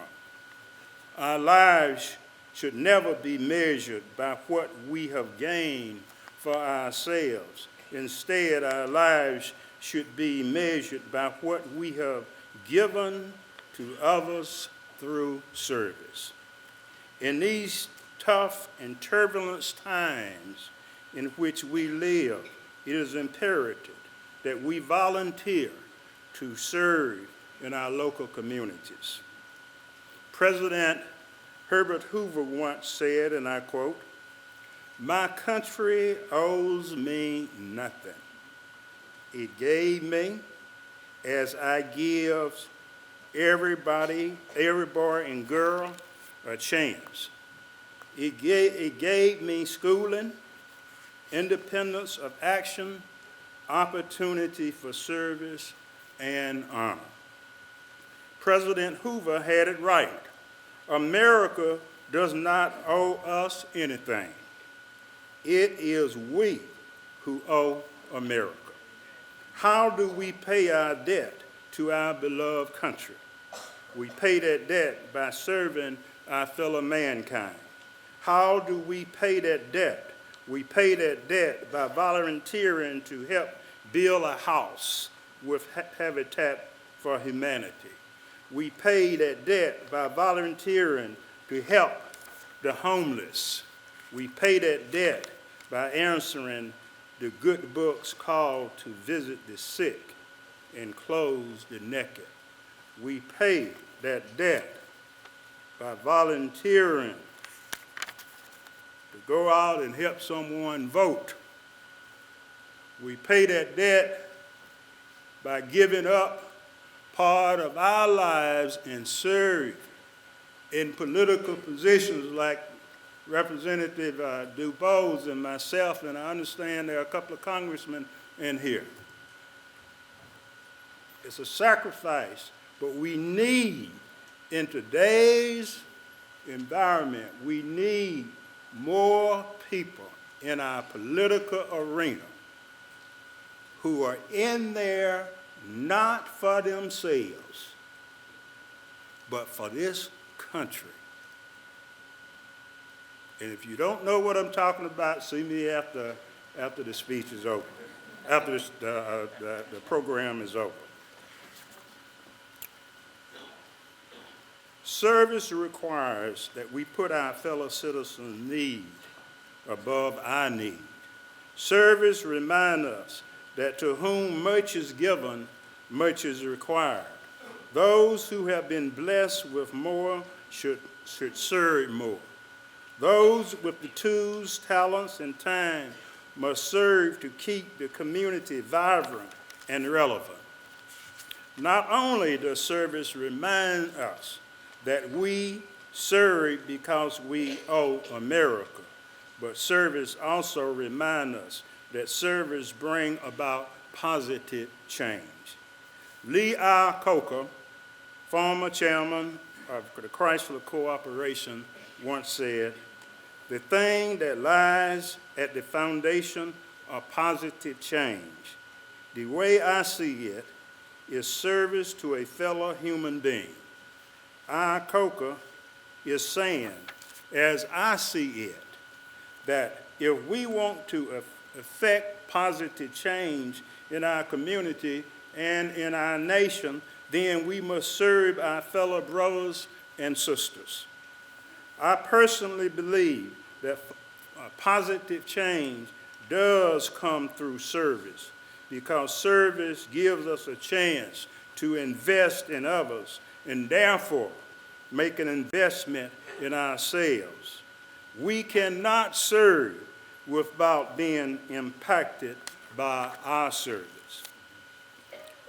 Our lives should never be measured by what we have gained for ourselves. Instead, our lives should be measured by what we have given to others through service. In these tough and turbulent times in which we live, it is imperative that we volunteer to serve in our local communities. President Herbert Hoover once said, and I quote, "My country owes me nothing. It gave me as I give every boy and girl a chance. It gave me schooling, independence of action, opportunity for service, and honor." President Hoover had it right. America does not owe us anything. It is we who owe America. How do we pay our debt to our beloved country? We pay that debt by serving our fellow mankind. How do we pay that debt? We pay that debt by volunteering to help build a house with Habitat for Humanity. We pay that debt by volunteering to help the homeless. We pay that debt by answering the good book's call to visit the sick and clothe the naked. We pay that debt by volunteering to go out and help someone vote. We pay that debt by giving up part of our lives and serve in political positions like Representative DuBose and myself, and I understand there are a couple of congressmen in here. It's a sacrifice, but we need, in today's environment, we need more people in our political arena who are in there not for themselves, but for this country. And if you don't know what I'm talking about, see me after the speech is over, after the program is over. Service requires that we put our fellow citizens' need above our need. Service reminds us that to whom much is given, much is required. Those who have been blessed with more should serve more. Those with the tools, talents, and time must serve to keep the community vibrant and relevant. Not only does service remind us that we serve because we owe America, but service also reminds us that service brings about positive change. Lee R. Coker, former chairman of the Chrysler Corporation, once said, "The thing that lies at the foundation of positive change, the way I see it, is service to a fellow human being." R. Coker is saying, as I see it, that if we want to affect positive change in our community and in our nation, then we must serve our fellow brothers and sisters. I personally believe that positive change does come through service, because service gives us a chance to invest in others and therefore make an investment in ourselves. We cannot serve without being impacted by our service.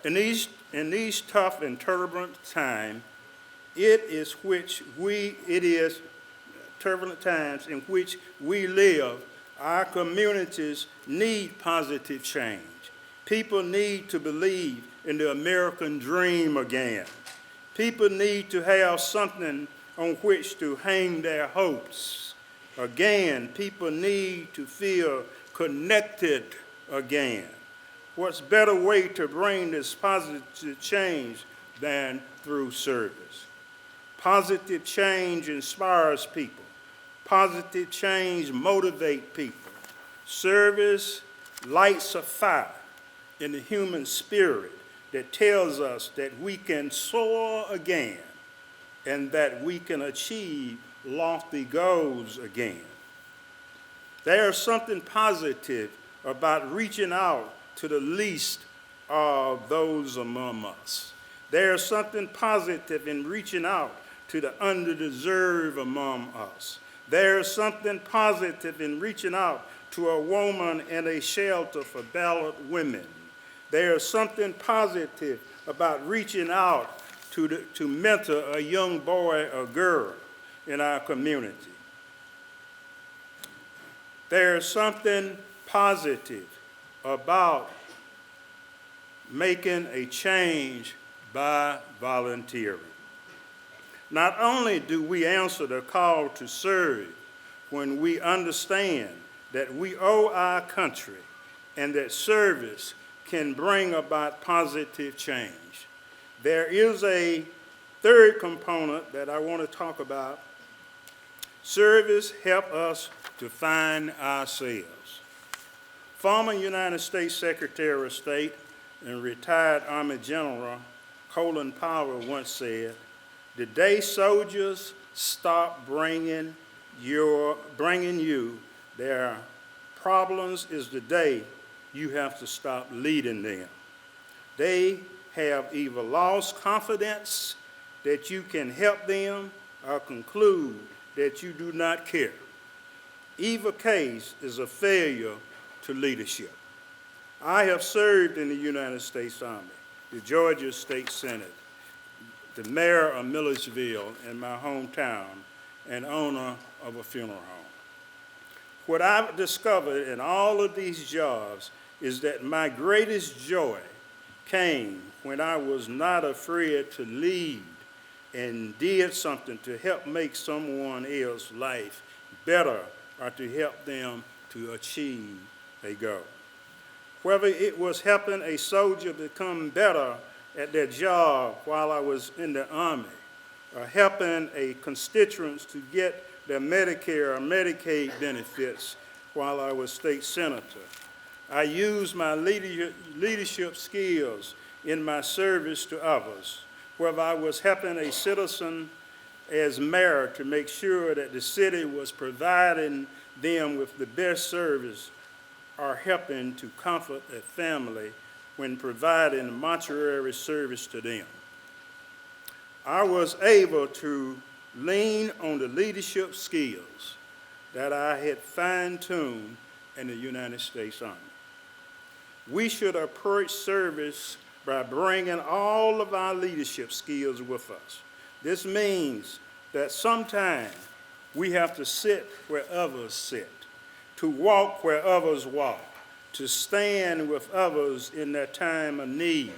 In these tough and turbulent times, turbulent times in which we live, our communities need positive change. People need to believe in the American dream again. People need to have something on which to hang their hopes. Again, people need to feel connected again. What's better way to bring this positive change than through service? Positive change inspires people. Positive change motivates people. Service lights a fire in the human spirit that tells us that we can soar again and that we can achieve lofty goals again. There's something positive about reaching out to the least of those among us. There's something positive in reaching out to the underdeserved among us. There's something positive in reaching out to a woman in a shelter for battered women. There's something positive about reaching out to mentor a young boy or girl in our community. There's something positive about making a change by volunteering. Not only do we answer the call to serve when we understand that we owe our country and that service can bring about positive change. There is a third component that I want to talk about. Service helps us to find ourselves. Former United States Secretary of State and retired Army General Colin Powell once said, "The day soldiers stop bringing you their problems is the day you have to stop leading them." They have either lost confidence that you can help them or conclude that you do not care. Either case is a failure to leadership. I have served in the United States Army, the Georgia State Senate, the mayor of Milledgeville in my hometown, and owner of a funeral home. What I've discovered in all of these jobs is that my greatest joy came when I was not afraid to lead and did something to help make someone else's life better or to help them to achieve a goal. Whether it was helping a soldier become better at their job while I was in the Army, or helping a constituents to get their Medicare or Medicaid benefits while I was state senator, I used my leadership skills in my service to others, whether I was helping a citizen as mayor to make sure that the city was providing them with the best service, or helping to comfort a family when providing mortuary service to them. I was able to lean on the leadership skills that I had fine-tuned in the United States Army. We should approach service by bringing all of our leadership skills with us. This means that sometimes we have to sit where others sit, to walk where others walk, to stand with others in their time of need.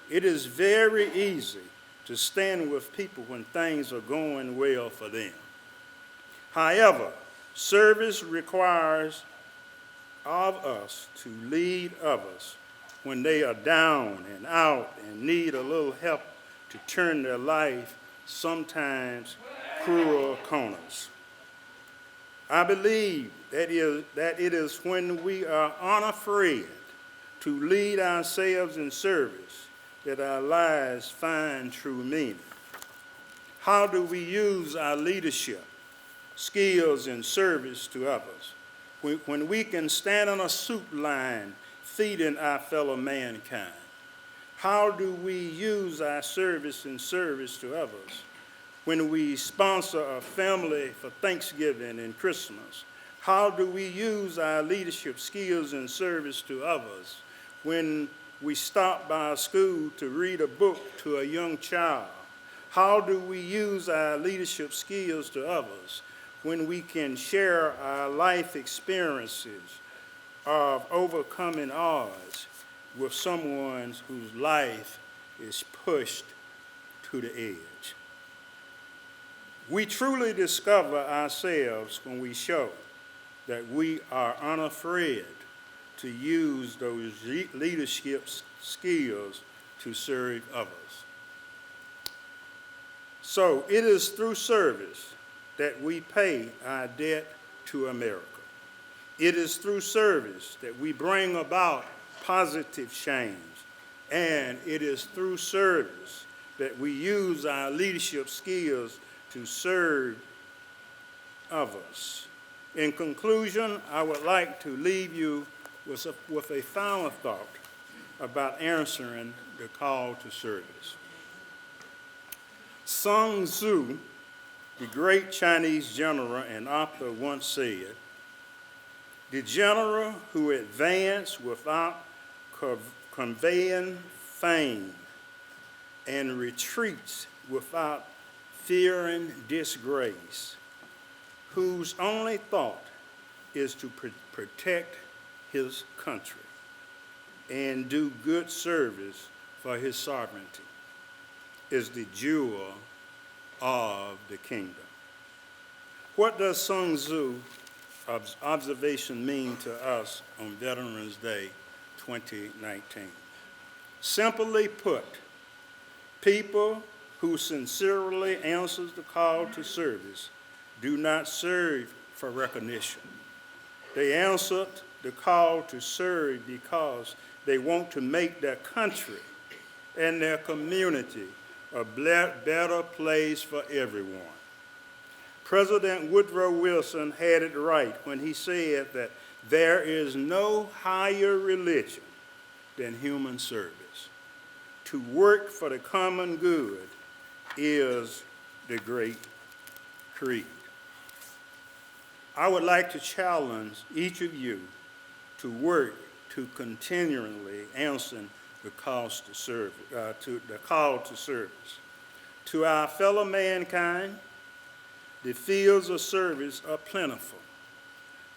It is very easy to stand with people when things are going well for them. However, service requires of us to lead others when they are down and out and need a little help to turn their life sometimes cruel corners. I believe that it is when we are unafraid to lead ourselves in service that our lives find true meaning. How do we use our leadership skills in service to others? When we can stand on a soup line feeding our fellow mankind? How do we use our service in service to others? When we sponsor a family for Thanksgiving and Christmas, how do we use our leadership skills in service to others? When we stop by a school to read a book to a young child, how do we use our leadership skills to others? When we can share our life experiences of overcoming odds with someone whose life is pushed to the edge. We truly discover ourselves when we show that we are unafraid to use those leadership skills to serve others. So it is through service that we pay our debt to America. It is through service that we bring about positive change. And it is through service that we use our leadership skills to serve others. In conclusion, I would like to leave you with a final thought about answering the call to service. Sun Tzu, the great Chinese general and author, once said, "The general who advances without conveying fame and retreats without fearing disgrace, whose only thought is to protect his country and do good service for his sovereignty, is the jewel of the kingdom." What does Sun Tzu observation mean to us on Veterans Day 2019? Simply put, people who sincerely answers the call to service do not serve for recognition. They answered the call to serve because they want to make their country and their community a better place for everyone. President Woodrow Wilson had it right when he said that there is no higher religion than human service. To work for the common good is the great creed. I would like to challenge each of you to work to continually answer the call to service. To our fellow mankind, the fields of service are plentiful,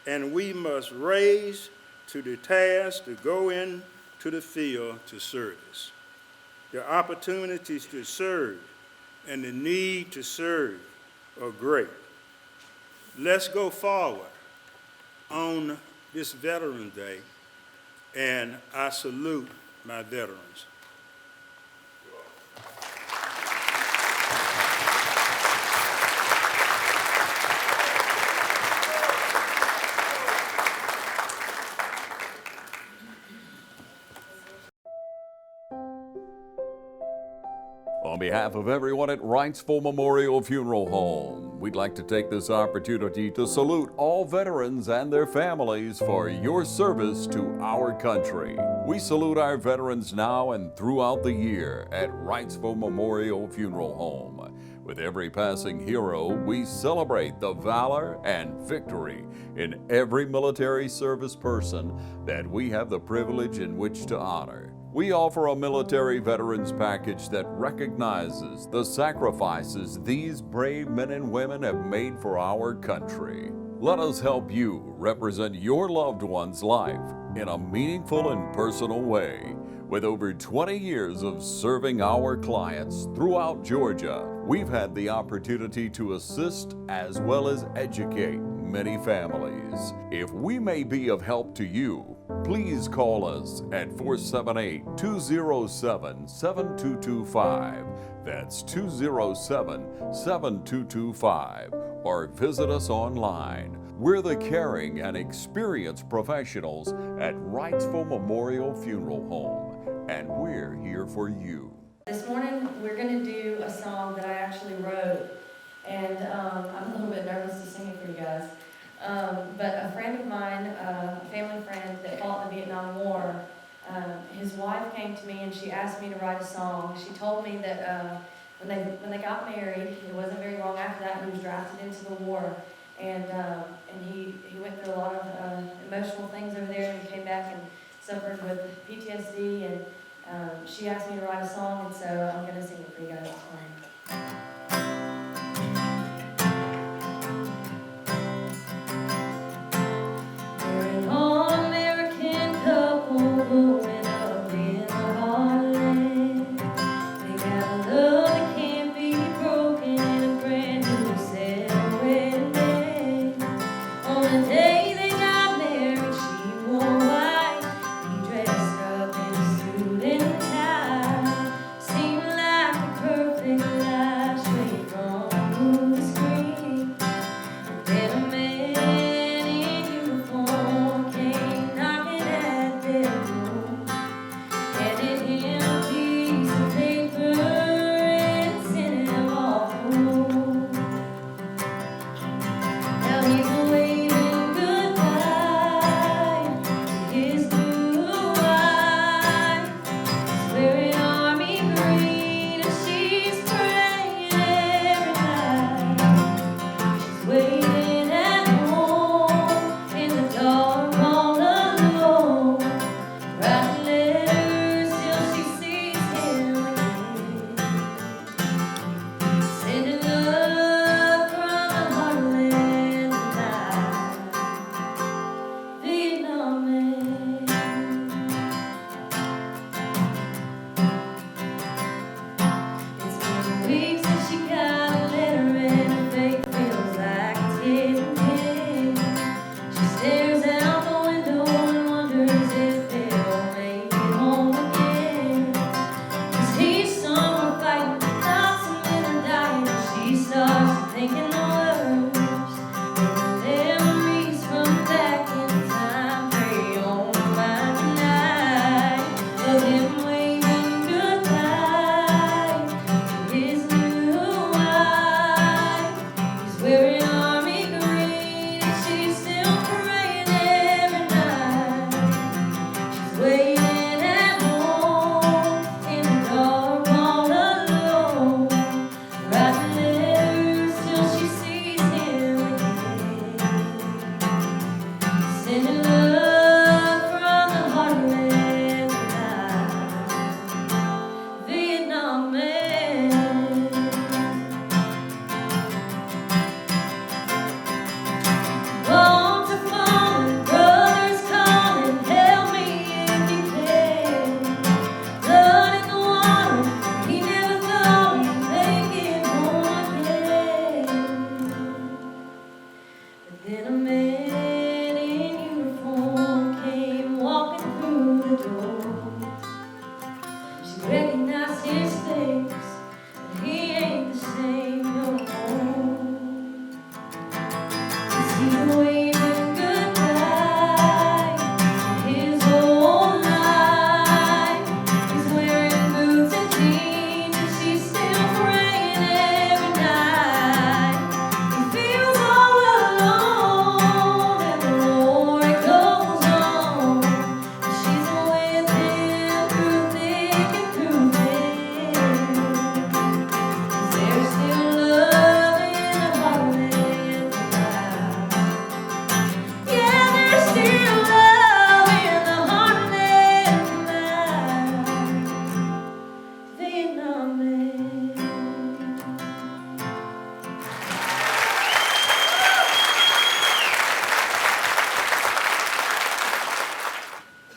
and we must raise to the task to go into the field to service. The opportunities to serve and the need to serve are great. Let's go forward on this Veterans Day, and I salute my veterans. On behalf of everyone at Wrightsville Memorial Funeral Home, we'd like to take this opportunity to salute all veterans and their families for your service to our country. We salute our veterans now and throughout the year at Wrightsville Memorial Funeral Home. With every passing hero, we celebrate the valor and victory in every military service person that we have the privilege in which to honor. We offer a military veterans package that recognizes the sacrifices these brave men and women have made for our country. Let us help you represent your loved one's life in a meaningful and personal way. With over 20 years of serving our clients throughout Georgia, we've had the opportunity to assist as well as educate many families. If we may be of help to you, please call us at 478-207-7225. That's 207-7225. Or visit us online. We're the caring and experienced professionals at Wrightsville Memorial Funeral Home, and we're here for you. This morning we're going to do a song that I actually wrote, and I'm a little bit nervous to sing it for you guys. But a friend of mine, a family friend that fought in the Vietnam War, his wife came to me and she asked me to write a song. She told me that when they got married, it wasn't very long after that, he was drafted into the war, and he went through a lot of emotional things over there, and he came back and suffered with PTSD, and she asked me to write a song, and so I'm going to sing it for you guys this morning. They're an all-American couple growing up in the heartland. They got a love that can't be broken and a brand new celebrating day. On the day they got married, she wore white. He dressed up in a suit and tie. Seemed like a perfect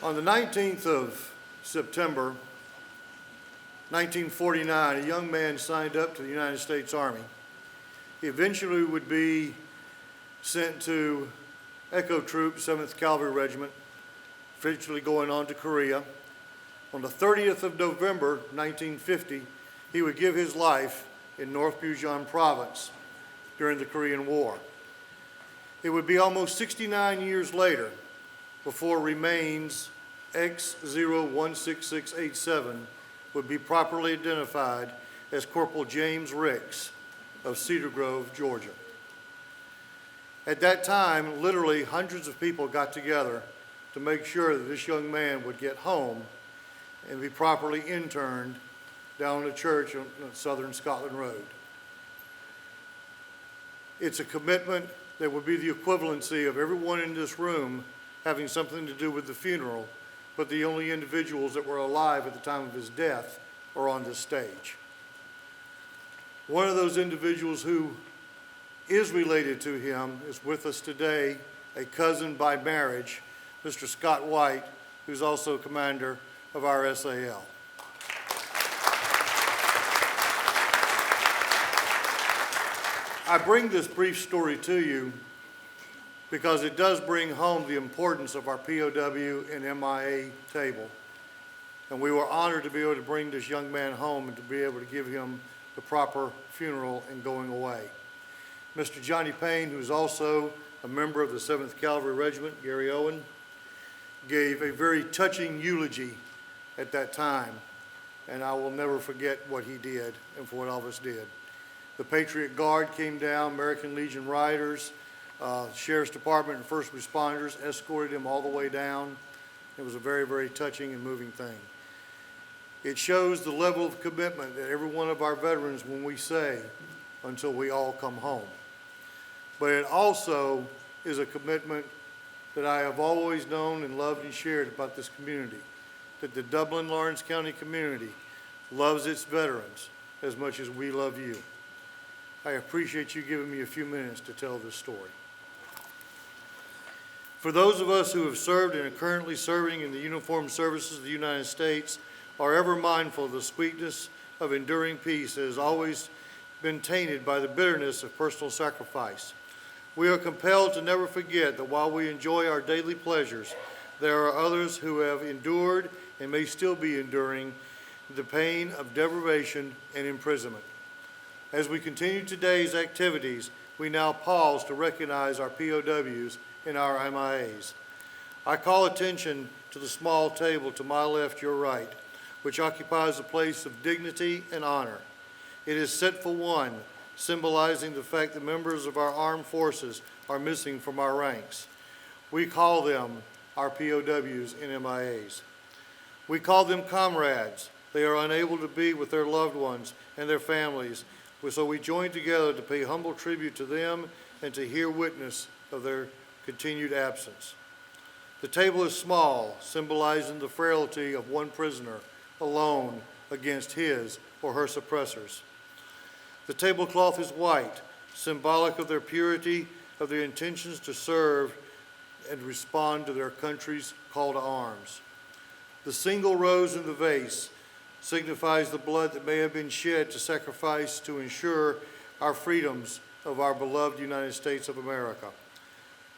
On the 19th of September, 1949, a young man signed up to the United States Army. He eventually would be sent to Echo Troop, 7th Cavalry Regiment, eventually going on to Korea. On the 30th of November, 1950, he would give his life in North Pujan Province during the Korean War. It would be almost 69 years later before remains X016687 would be properly identified as Corporal James Ricks of Cedar Grove, Georgia. At that time, literally hundreds of people got together to make sure that this young man would get home and be properly interned down in a church on Southern Scotland Road. It's a commitment that would be the equivalency of everyone in this room having something to do with the funeral, but the only individuals that were alive at the time of his death are on this stage. One of those individuals who is related to him is with us today, a cousin by marriage, Mr. Scott White, who's also commander of our SAL. I bring this brief story to you because it does bring home the importance of our POW and MIA table. And we were honored to be able to bring this young man home and to be able to give him the proper funeral and going away. Mr. Johnny Payne, who's also a member of the 7th Cavalry Regiment, Gary Owen, gave a very touching eulogy at that time, and I will never forget what he did and for what all of us did. The Patriot Guard came down, American Legion Riders, Sheriff's Department and first responders escorted him all the way down. It was a very, very touching and moving thing. It shows the level of commitment that every one of our veterans, when we say, until we all come home. But it also is a commitment that I have always known and loved and shared about this community, that the Dublin-Lawrence County community loves its veterans as much as we love you. I appreciate you giving me a few minutes to tell this story. For those of us who have served and are currently serving in the uniformed services of the United States, are ever mindful of the sweetness of enduring peace that has always been tainted by the bitterness of personal sacrifice. We are compelled to never forget that while we enjoy our daily pleasures, there are others who have endured and may still be enduring the pain of deprivation and imprisonment. As we continue today's activities, we now pause to recognize our POWs and our MIAs. I call attention to the small table to my left, your right, which occupies a place of dignity and honor. It is set for one, symbolizing the fact that members of our armed forces are missing from our ranks. We call them our POWs and MIAs. We call them comrades. They are unable to be with their loved ones and their families, so we join together to pay humble tribute to them and to hear witness of their continued absence. The table is small, symbolizing the frailty of one prisoner alone against his or her suppressors. The tablecloth is white, symbolic of their purity, of their intentions to serve and respond to their country's call to arms. The single rose in the vase signifies the blood that may have been shed to sacrifice to ensure our freedoms of our beloved United States of America.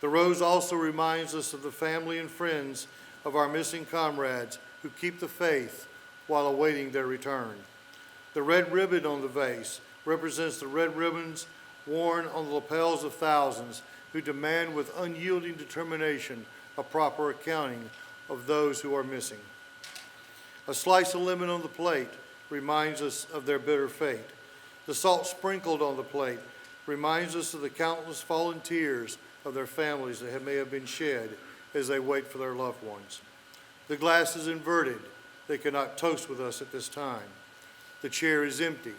The rose also reminds us of the family and friends of our missing comrades who keep the faith while awaiting their return. The red ribbon on the vase represents the red ribbons worn on the lapels of thousands who demand with unyielding determination a proper accounting of those who are missing. A slice of lemon on the plate reminds us of their bitter fate. The salt sprinkled on the plate reminds us of the countless fallen tears of their families that may have been shed as they wait for their loved ones. The glass is inverted. They cannot toast with us at this time. The chair is empty,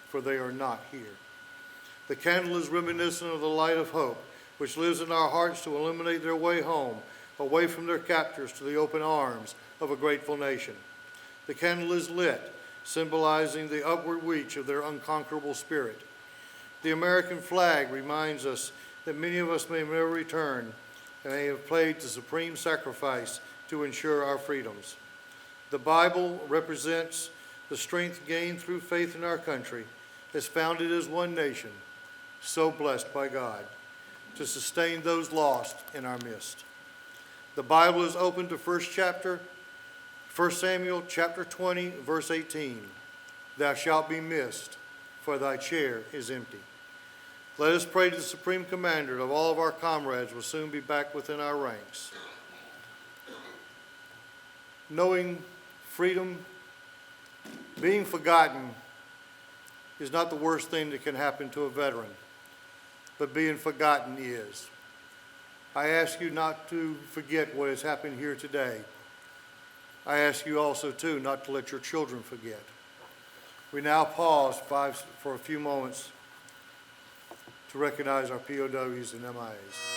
for they are not here. The candle is reminiscent of the light of hope, which lives in our hearts to illuminate their way home, away from their captors to the open arms of a grateful nation. The candle is lit, symbolizing the upward reach of their unconquerable spirit. The American flag reminds us that many of us may never return and may have paid the supreme sacrifice to ensure our freedoms. The Bible represents the strength gained through faith in our country, as founded as one nation, so blessed by God, to sustain those lost in our midst. The Bible is open to 1 Samuel chapter 20, verse 18. Thou shalt be missed, for thy chair is empty. Let us pray to the Supreme Commander of all of our comrades will soon be back within our ranks. Knowing freedom, being forgotten is not the worst thing that can happen to a veteran, but being forgotten is. I ask you not to forget what has happened here today. I ask you also, too, not to let your children forget. We now pause for a few moments to recognize our POWs and MIAs.